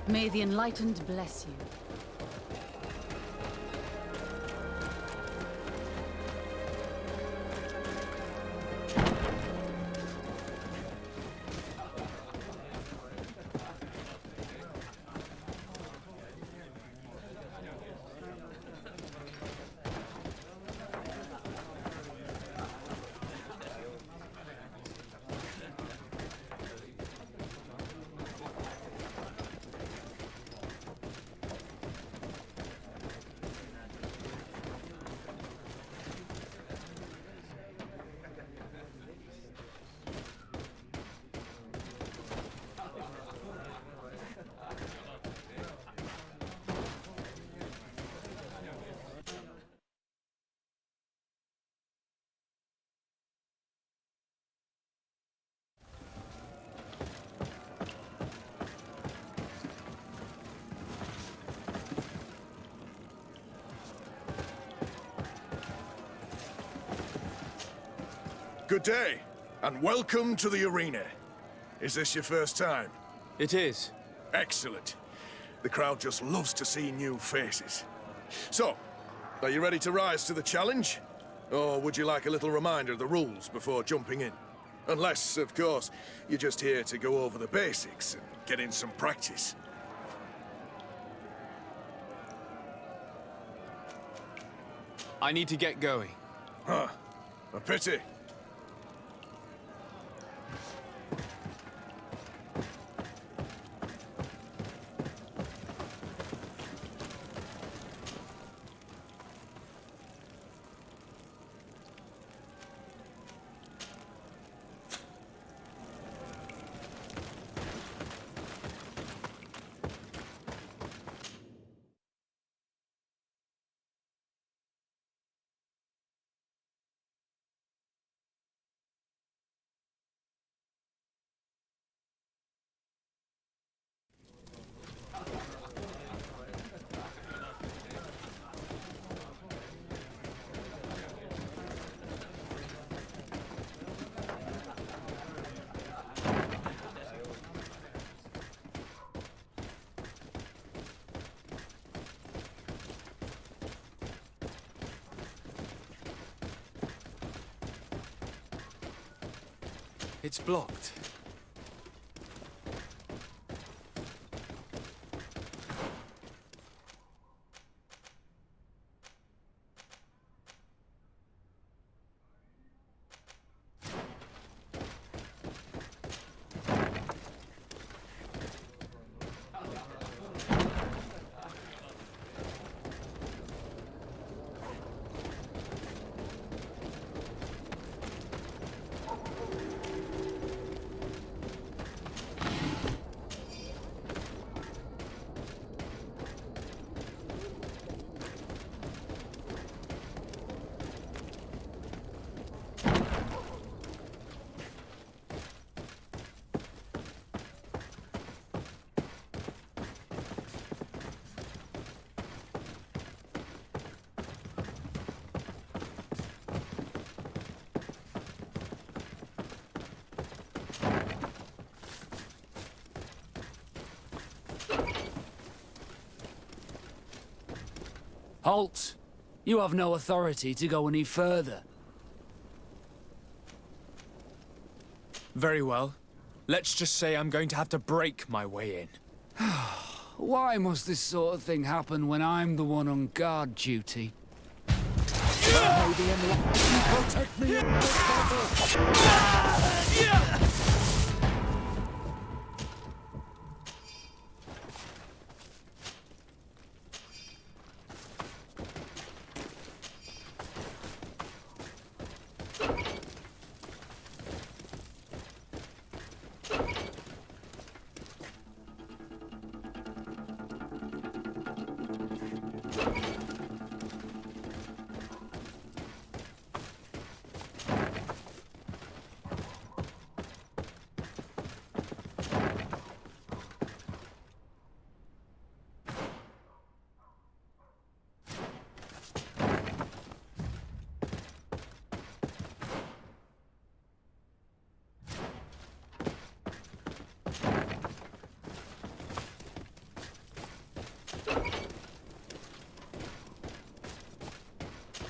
May the enlightened bless you. Good day, and welcome to the arena. Is this your first time? It is. Excellent. The crowd just loves to see new faces. So, are you ready to rise to the challenge? Or would you like a little reminder of the rules before jumping in? Unless, of course, you're just here to go over the basics and get in some practice. I need to get going. Huh. A pity. It's blocked. Halt! You have no authority to go any further. Very well. Let's just say I'm going to have to break my way in. Why must this sort of thing happen when I'm the one on guard duty? Protect me in this battle!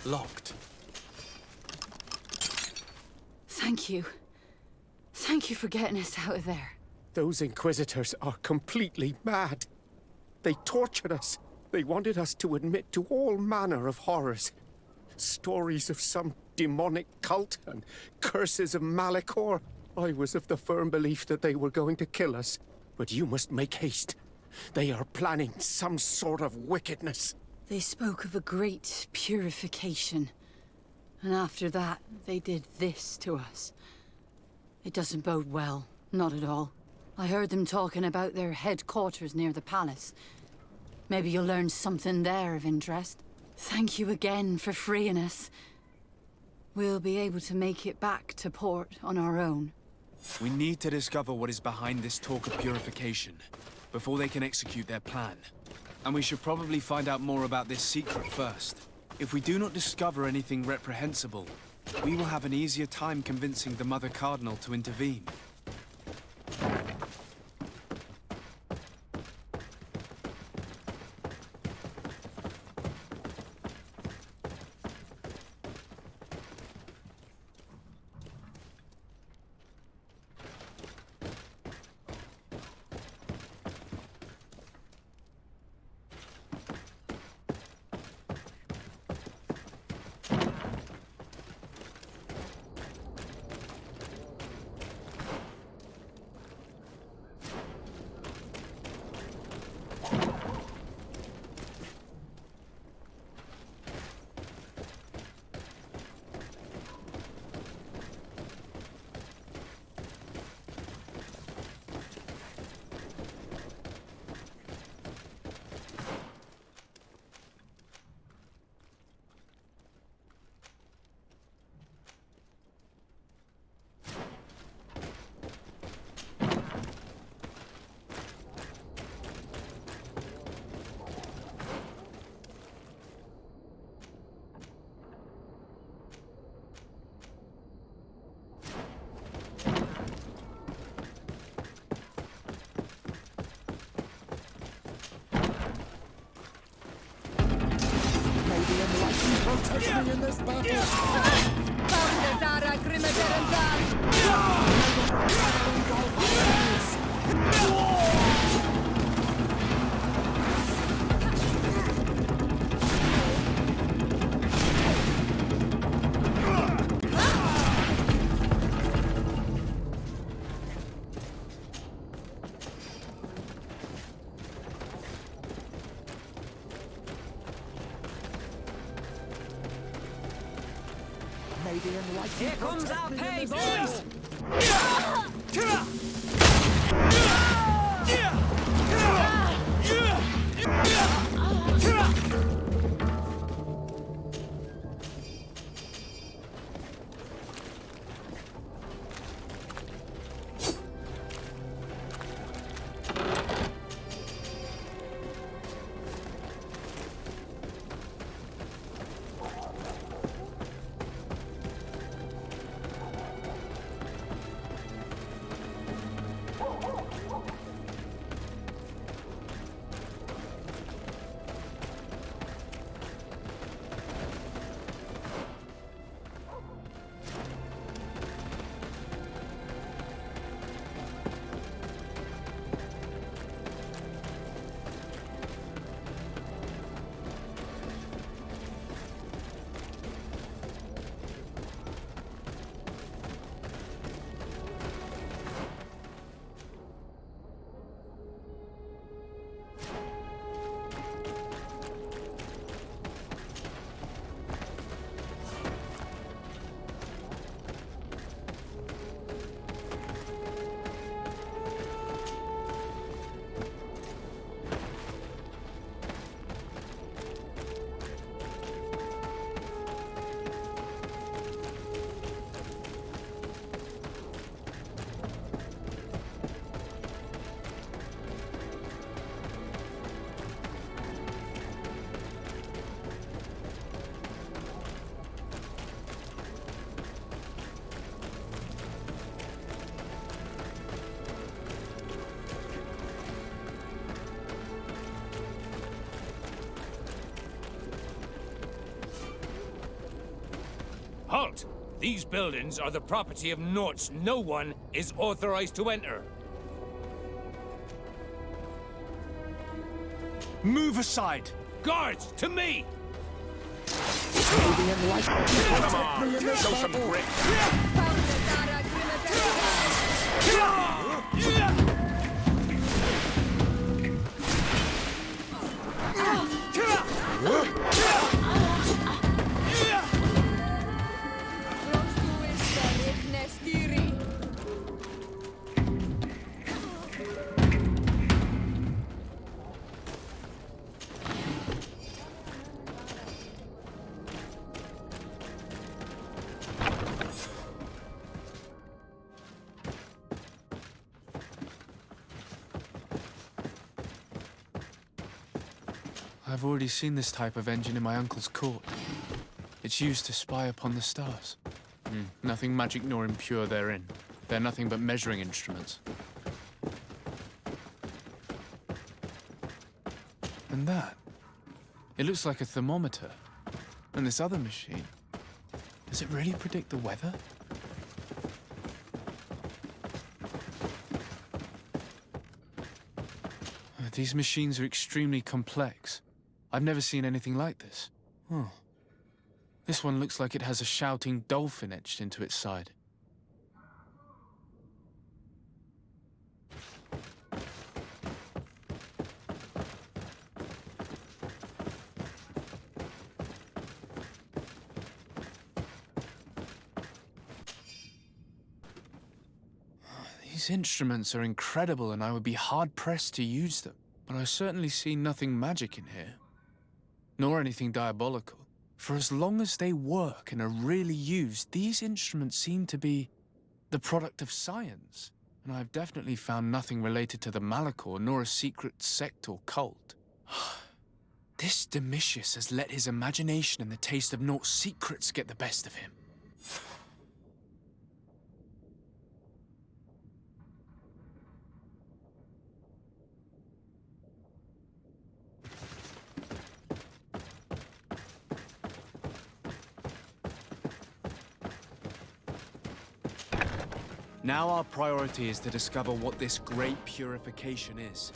Locked. Thank you. Thank you for getting us out of there. Those Inquisitors are completely mad. They tortured us. They wanted us to admit to all manner of horrors. Stories of some demonic cult and curses of Malachor. I was of the firm belief that they were going to kill us. But you must make haste. They are planning some sort of wickedness. They spoke of a great purification. And after that, they did this to us. It doesn't bode well. Not at all. I heard them talking about their headquarters near the palace. Maybe you'll learn something there of interest. Thank you again for freeing us. We'll be able to make it back to port on our own. We need to discover what is behind this talk of purification before they can execute their plan. And we should probably find out more about this secret first. If we do not discover anything reprehensible, we will have an easier time convincing the Mother Cardinal to intervene. Protect me in this battle! Here comes our pay, boys! Halt! These buildings are the property of Norts. No one is authorized to enter. Move aside! Guards, to me! Come on, show some grit. I've already seen this type of engine in my uncle's court. It's used to spy upon the stars. Nothing magic nor impure therein. They're nothing but measuring instruments. And that? It looks like a thermometer. And this other machine, does it really predict the weather? These machines are extremely complex. I've never seen anything like this. Oh. This one looks like it has a shouting dolphin etched into its side. These instruments are incredible, and I would be hard-pressed to use them. But I certainly see nothing magic in here. Nor anything diabolical. For as long as they work and are really used, these instruments seem to be the product of science. And I've definitely found nothing related to the Malachor, nor a secret sect or cult. This Domitius has let his imagination and the taste of Naught's secrets get the best of him. Now our priority is to discover what this great purification is.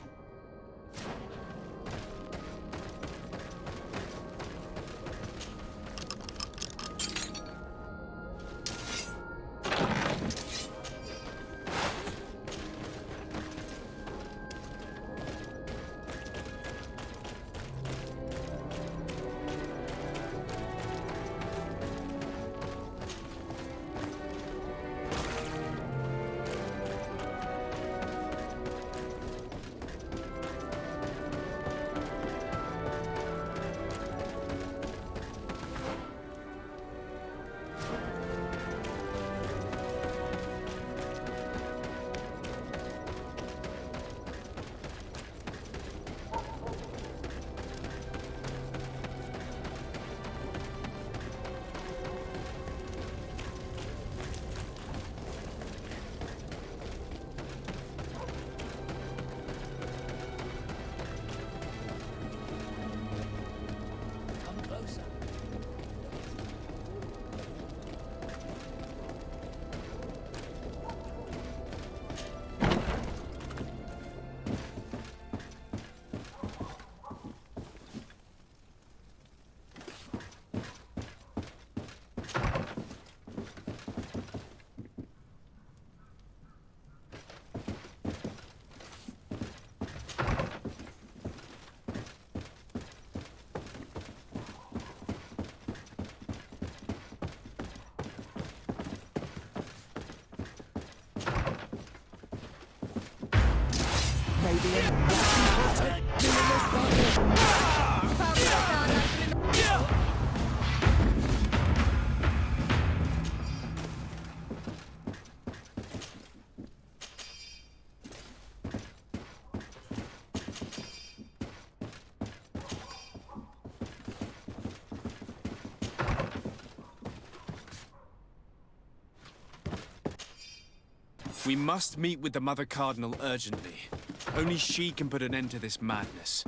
We must meet with the Mother Cardinal urgently. Only she can put an end to this madness.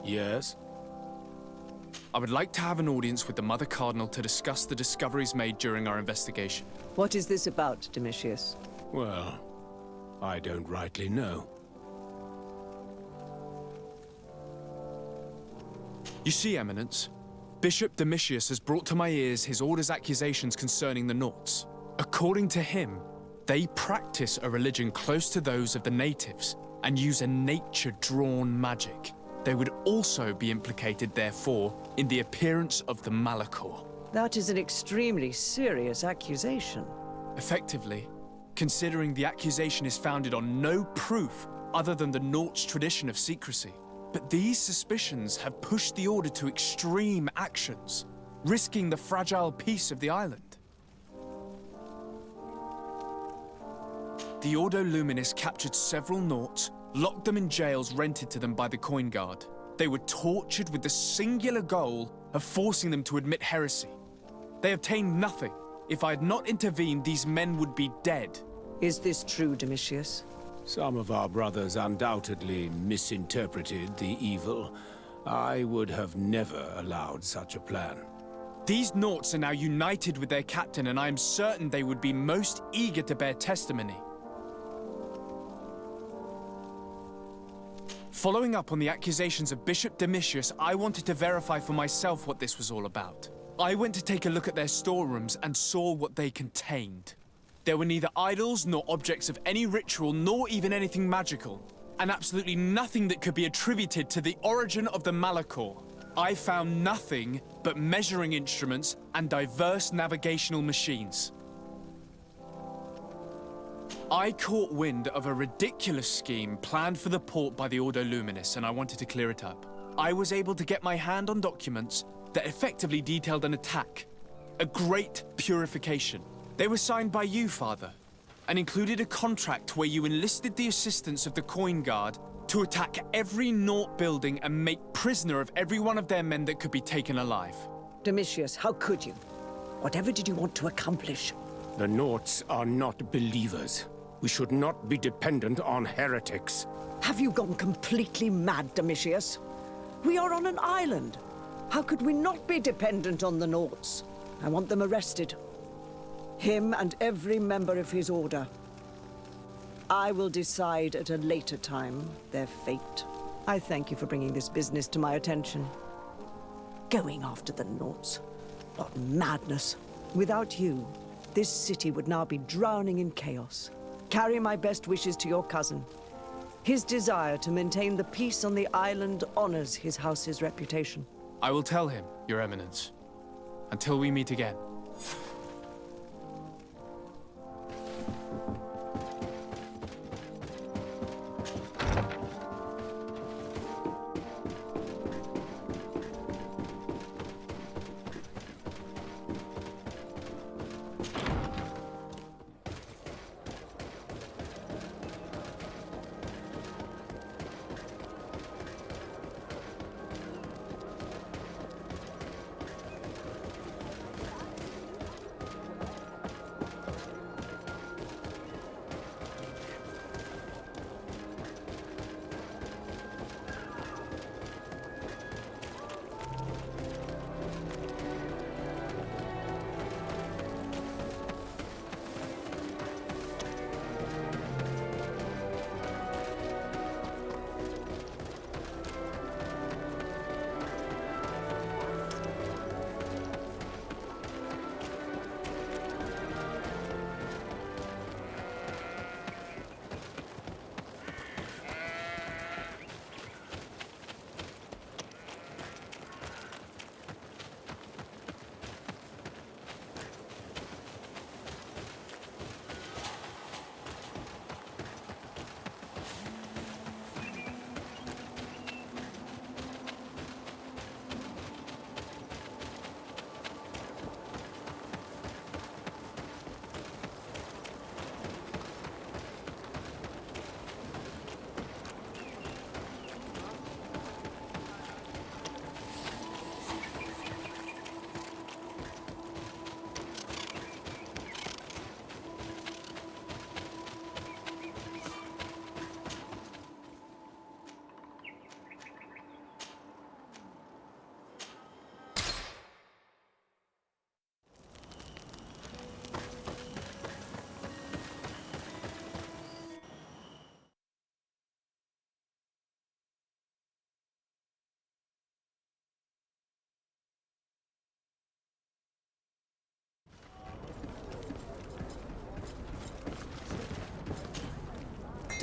Yes? I would like to have an audience with the Mother Cardinal to discuss the discoveries made during our investigation. What is this about, Domitius? Well, I don't rightly know. You see, Eminence, Bishop Domitius has brought to my ears his order's accusations concerning the Nauts. According to him, they practice a religion close to those of the natives and use a nature-drawn magic. They would also be implicated, therefore, in the appearance of the Malachor. That is an extremely serious accusation. Effectively, considering the accusation is founded on no proof other than the Nauts' tradition of secrecy. But these suspicions have pushed the Order to extreme actions, risking the fragile peace of the island. The Ordo Luminis captured several Nauts, locked them in jails rented to them by the Coin Guard. They were tortured with the singular goal of forcing them to admit heresy. They obtained nothing. If I had not intervened, these men would be dead. Is this true, Domitius? Some of our brothers undoubtedly misinterpreted the evil. I would have never allowed such a plan. These Nauts are now united with their captain, and I am certain they would be most eager to bear testimony. Following up on the accusations of Bishop Domitius, I wanted to verify for myself what this was all about. I went to take a look at their storerooms and saw what they contained. There were neither idols nor objects of any ritual, nor even anything magical, and absolutely nothing that could be attributed to the origin of the Malachor. I found nothing but measuring instruments and diverse navigational machines. I caught wind of a ridiculous scheme planned for the port by the Ordo Luminis, and I wanted to clear it up. I was able to get my hand on documents that effectively detailed an attack, a great purification. They were signed by you, Father, and included a contract where you enlisted the assistance of the Coin Guard to attack every Naut building and make prisoner of every one of their men that could be taken alive. Domitius, how could you? Whatever did you want to accomplish? The Nauts are not believers. We should not be dependent on heretics. Have you gone completely mad, Domitius? We are on an island. How could we not be dependent on the Nauts? I want them arrested. Him and every member of his order. I will decide at a later time their fate. I thank you for bringing this business to my attention. Going after the Nauts. What madness. Without you, this city would now be drowning in chaos. Carry my best wishes to your cousin. His desire to maintain the peace on the island honors his house's reputation. I will tell him, Your Eminence. Until we meet again.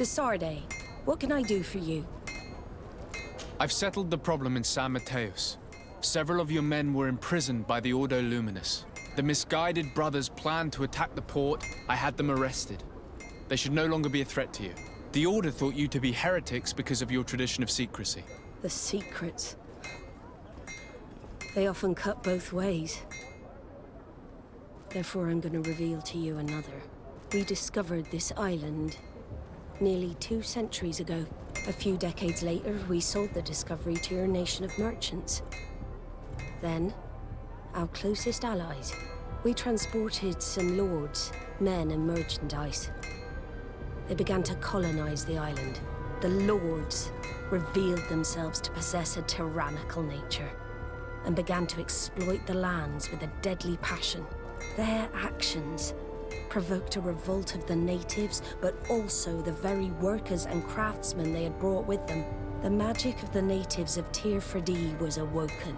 Desarde, what can I do for you? I've settled the problem in San Mateus. Several of your men were imprisoned by the Ordo Luminus. The misguided brothers planned to attack the port. I had them arrested. They should no longer be a threat to you. The Order thought you to be heretics because of your tradition of secrecy. The secrets. They often cut both ways. Therefore, I'm going to reveal to you another. We discovered this island nearly 2 centuries ago. A few decades later, we sold the discovery to your nation of merchants. Then, our closest allies. We transported some lords, men, and merchandise. They began to colonize the island. The lords revealed themselves to possess a tyrannical nature and began to exploit the lands with a deadly passion. Their actions provoked a revolt of the natives, but also the very workers and craftsmen they had brought with them. The magic of the natives of Tir Freddy was awoken.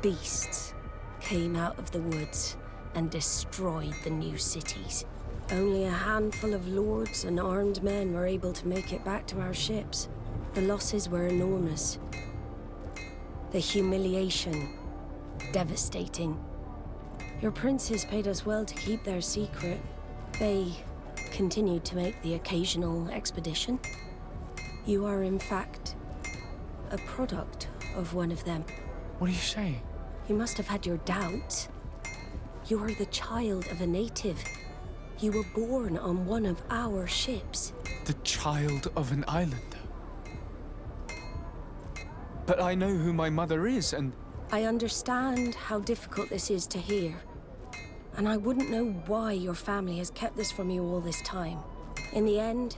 Beasts came out of the woods and destroyed the new cities. Only a handful of lords and armed men were able to make it back to our ships. The losses were enormous. The humiliation, devastating. Your princes paid us well to keep their secret. They continued to make the occasional expedition. You are, in fact, a product of one of them. What are you saying? You must have had your doubts. You are the child of a native. You were born on one of our ships. The child of an islander? But I know who my mother is, and... I understand how difficult this is to hear. And I wouldn't know why your family has kept this from you all this time. In the end,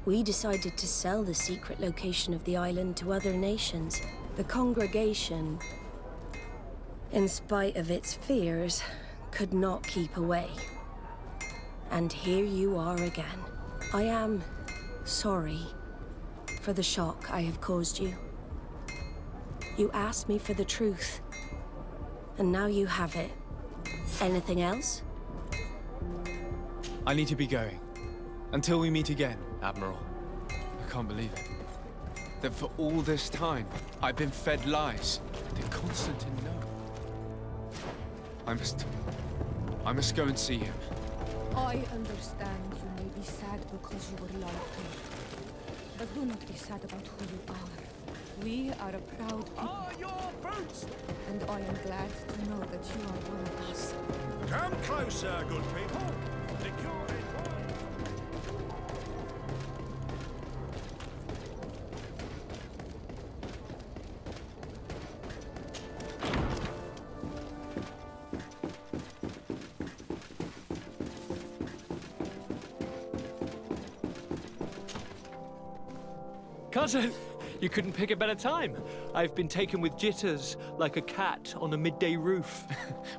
we decided to sell the secret location of the island to other nations. The congregation, in spite of its fears, could not keep away. And here you are again. I am sorry for the shock I have caused you. You asked me for the truth, and now you have it. Anything else? I need to be going. Until we meet again, Admiral. I can't believe it. That for all this time, I've been fed lies. Did Constantine know? I must go and see him. I understand you may be sad because you were loved. But do not be sad about who you are. We are a proud people. Are your boots? And I am glad to know that you are one of us. Come closer, good people. The cure is one. Cousin, you couldn't pick a better time. I've been taken with jitters, like a cat on a midday roof.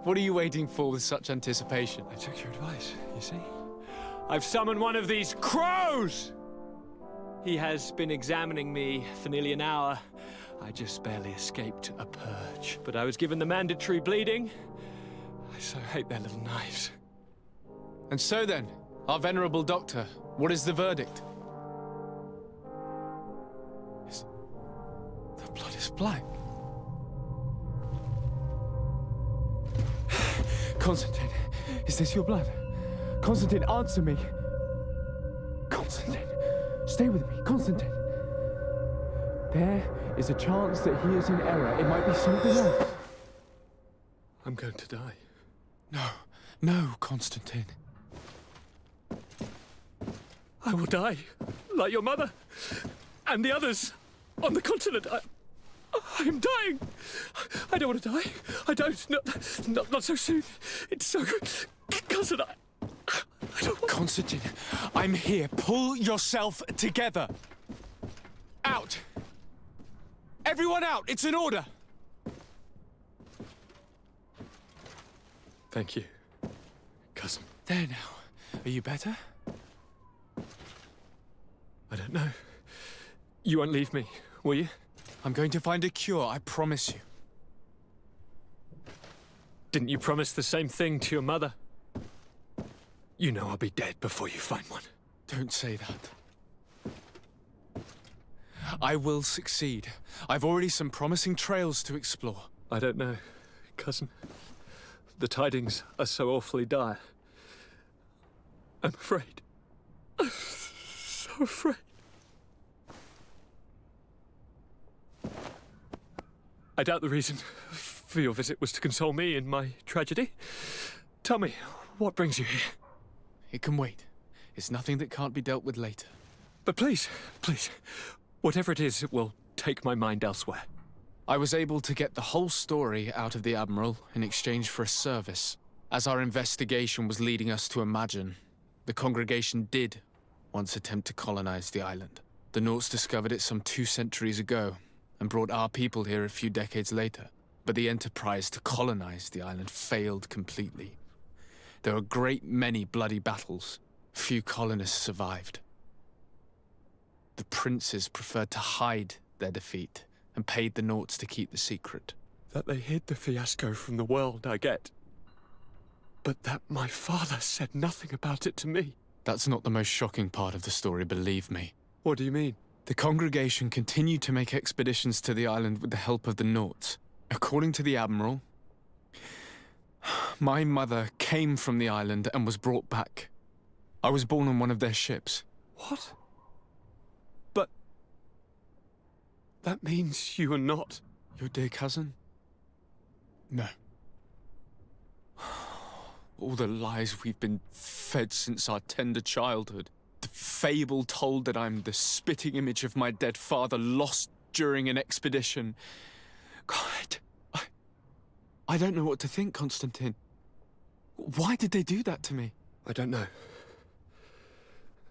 What are you waiting for with such anticipation? I took your advice, you see. I've summoned one of these crows! He has been examining me for nearly an hour. I just barely escaped a purge. But I was given the mandatory bleeding. I so hate their little knives. And so then, our venerable doctor, what is the verdict? The blood is black. Constantine, is this your blood? Constantine, answer me. Constantine, stay with me. Constantine. There is a chance that he is in error. It might be something else. I'm going to die. No, Constantine. I will die, like your mother, and the others on the continent. I am dying. I don't want to die. I don't. Not so soon. It's so... Cousin, I don't want... Constantine, I'm here. Pull yourself together. Out. Everyone out. It's an order. Thank you, cousin. There now. Are you better? I don't know. You won't leave me, will you? I'm going to find a cure, I promise you. Didn't you promise the same thing to your mother? You know I'll be dead before you find one. Don't say that. I will succeed. I've already some promising trails to explore. I don't know, cousin. The tidings are so awfully dire. I'm afraid. I'm so afraid. I doubt the reason for your visit was to console me in my tragedy. Tell me, what brings you here? It can wait. It's nothing that can't be dealt with later. But please, whatever it is, it will take my mind elsewhere. I was able to get the whole story out of the Admiral in exchange for a service. As our investigation was leading us to imagine, the congregation did once attempt to colonize the island. The Nauts discovered it some 2 centuries ago and brought our people here a few decades later. But the enterprise to colonize the island failed completely. There were a great many bloody battles. Few colonists survived. The princes preferred to hide their defeat and paid the Nauts to keep the secret. That they hid the fiasco from the world, I get. But that my father said nothing about it to me. That's not the most shocking part of the story, believe me. What do you mean? The congregation continued to make expeditions to the island with the help of the Nauts. According to the Admiral, my mother came from the island and was brought back. I was born on one of their ships. What? But that means you are not your dear cousin? No. All the lies we've been fed since our tender childhood. The fable told that I'm the spitting image of my dead father lost during an expedition. God, I don't know what to think, Constantine. Why did they do that to me? I don't know.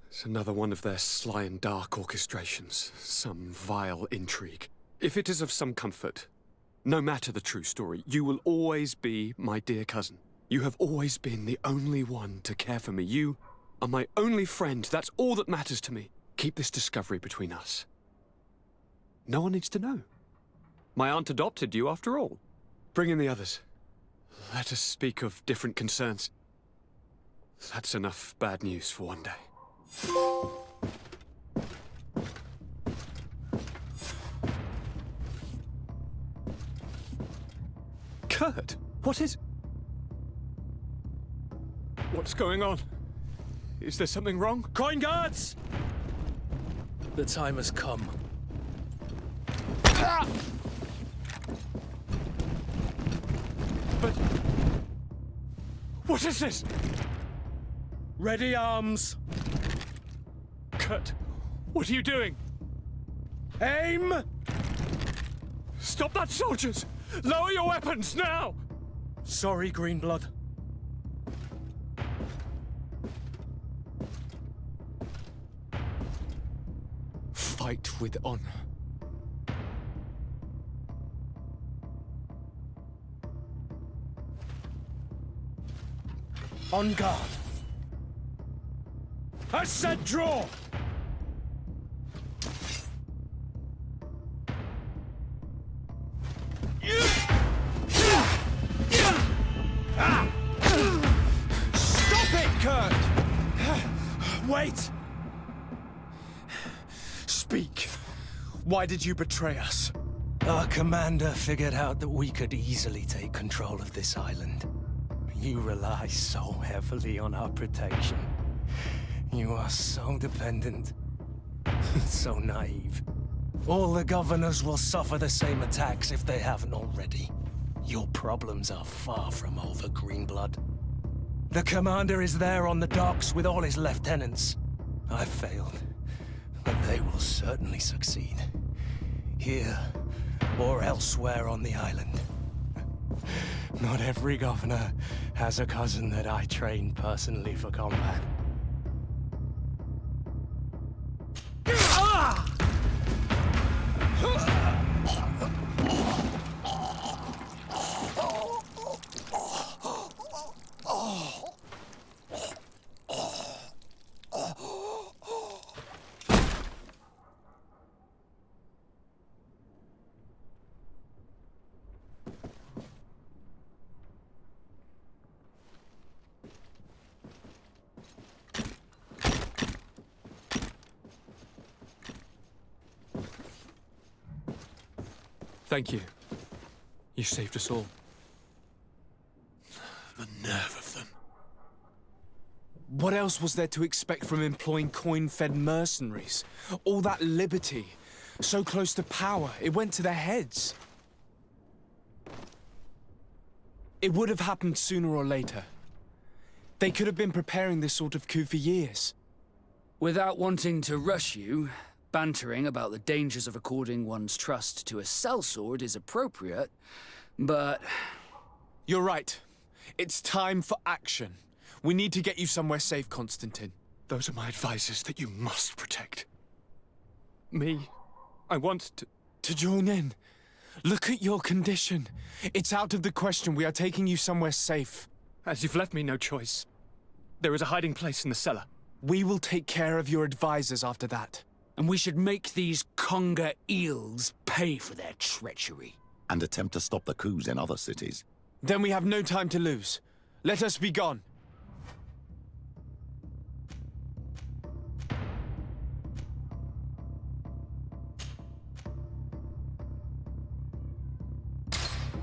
It's another one of their sly and dark orchestrations. Some vile intrigue. If it is of some comfort, no matter the true story, you will always be my dear cousin. You have always been the only one to care for me. You are my only friend. That's all that matters to me. Keep this discovery between us. No one needs to know. My aunt adopted you after all. Bring in the others. Let us speak of different concerns. That's enough bad news for one day. Kurt, what is... What's going on? Is there something wrong? Coin guards! The time has come. But... what is this? Ready arms! Kurt, what are you doing? Aim! Stop that, soldiers! Lower your weapons, now! Sorry, Greenblood. Fight with honor. On guard. I said draw! Stop it, Kurt! Wait! Speak. Why did you betray us? Our commander figured out that we could easily take control of this island. You rely so heavily on our protection. You are so dependent. So naive. All the governors will suffer the same attacks if they haven't already. Your problems are far from over, Greenblood. The commander is there on the docks with all his lieutenants. I failed, but they will certainly succeed. Here, or elsewhere on the island. Not every governor has a cousin that I trained personally for combat. Thank you. You saved us all. The nerve of them. What else was there to expect from employing coin-fed mercenaries? All that liberty, so close to power, it went to their heads. It would have happened sooner or later. They could have been preparing this sort of coup for years. Without wanting to rush you, bantering about the dangers of according one's trust to a sellsword is appropriate, but... You're right. It's time for action. We need to get you somewhere safe, Constantine. Those are my advisors that you must protect. Me, I want to join in. Look at your condition. It's out of the question. We are taking you somewhere safe. As you've left me no choice. There is a hiding place in the cellar. We will take care of your advisors after that. And we should make these conger eels pay for their treachery. And attempt to stop the coups in other cities. Then we have no time to lose. Let us be gone.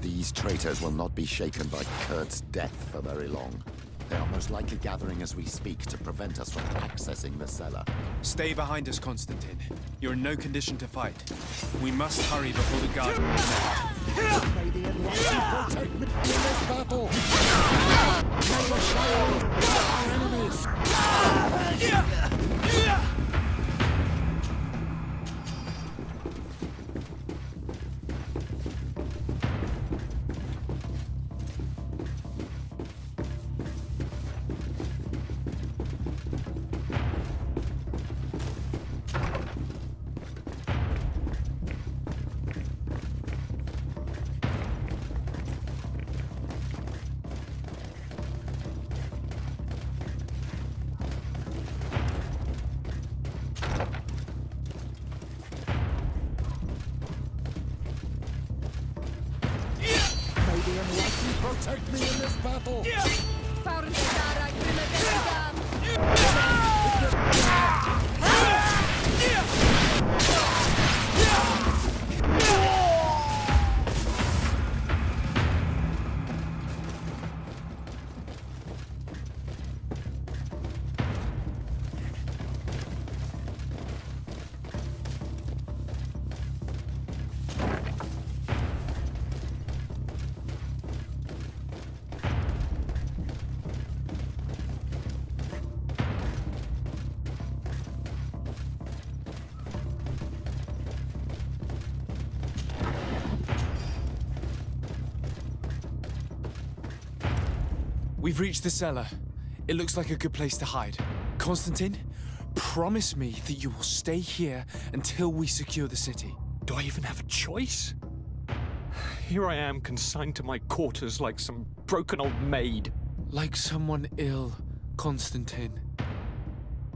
These traitors will not be shaken by Kurt's death for very long. They are most likely gathering as we speak to prevent us from accessing the cellar. Stay behind us, Constantine. You're in no condition to fight. We must hurry before the guard moves out. May the Almighty protect me in this battle! May the shield of our enemies! Protect me in this battle! We've reached the cellar. It looks like a good place to hide. Constantine, promise me that you will stay here until we secure the city. Do I even have a choice? Here I am, consigned to my quarters like some broken old maid. Like someone ill, Constantine.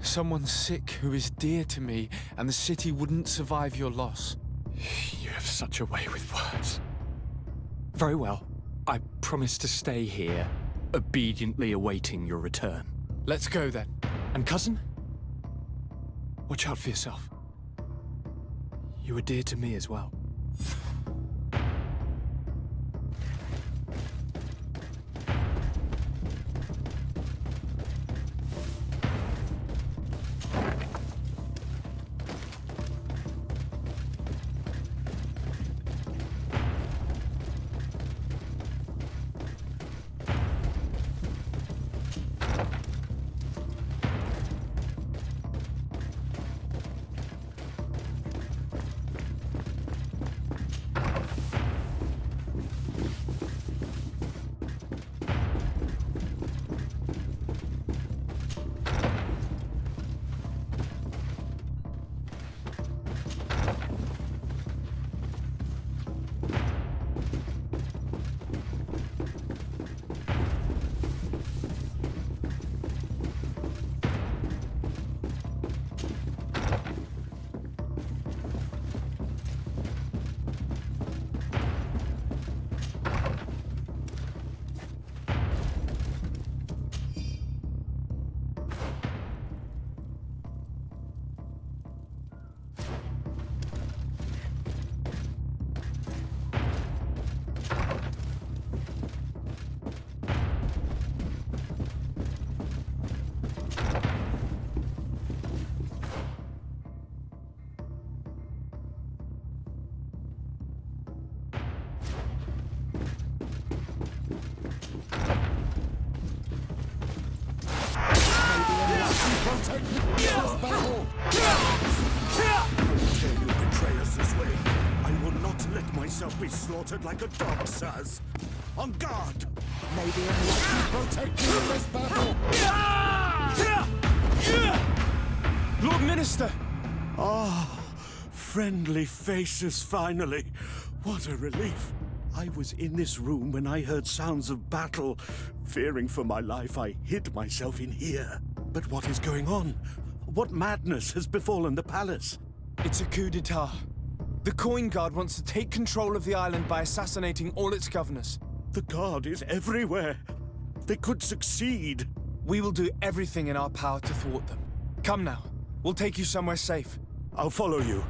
Someone sick who is dear to me, and the city wouldn't survive your loss. You have such a way with words. Very well. I promise to stay here, obediently awaiting your return. Let's go then. And cousin? Watch out for yourself. You were dear to me as well. protect me in this battle! How dare you betray us this way? I will not let myself be slaughtered like a dog, sirs. On guard! Maybe unless you protect me in this battle! Lord Minister! Ah, friendly faces finally. What a relief. I was in this room when I heard sounds of battle. Fearing for my life, I hid myself in here. But what is going on? What madness has befallen the palace? It's a coup d'etat. The Coin Guard wants to take control of the island by assassinating all its governors. The Guard is everywhere. They could succeed. We will do everything in our power to thwart them. Come now. We'll take you somewhere safe. I'll follow you.